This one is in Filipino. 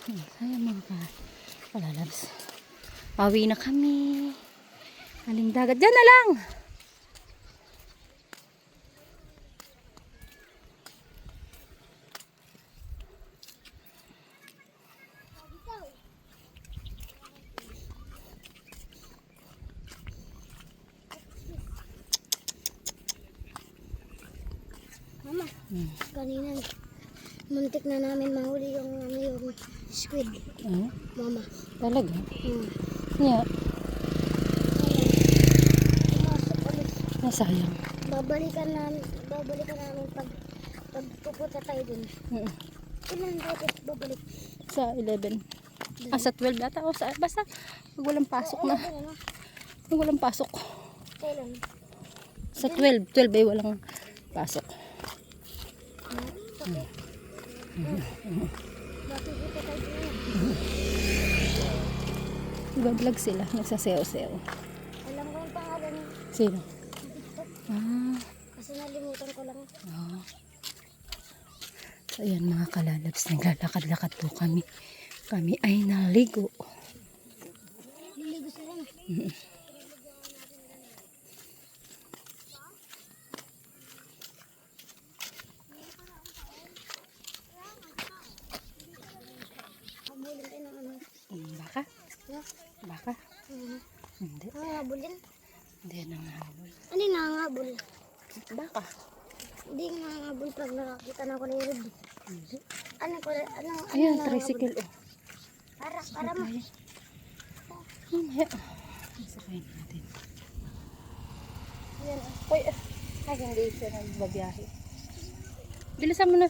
Ayan mga kalalabs. Pauwi na kami. Aling dagat. Diyan na lang! Mama, kanina muntik na namin mahuli yung squid. Mama. Talaga? Yeah. Pumasok ulit. Sayang. Babalikan namin pag pupunta tayo dun. Kailan tayo babalik? Sa 11. Sa 12 ata. O basta pag walang pasok na. Pag walang pasok. Kailan? Sa 12. 12 ay walang pasok. Makikita tayo dun. Nag-vlog sila. Nagsasayaw-sayaw. Alam ko yung pangalan niya. Sino? Kasi nalimutan ko lang. So, ayan mga kalalabs. Naglalakad-lakad po kami. Kami ay naligo. Liligo sila na. Habulin tayo ng ano. Baka? Yeah. Baka? Hindi. Habulin? Hindi nangahabol. Ano yung nangangahabol? Baka? Hindi nangangahabol pag nakakita na ako ni Rod. Hindi. Ano Ayan, tricycle. Para mo. Mamaya. Sakayin natin. Yan. Uy, ay hindi siya nagbabiyahe. Bilisan mo na.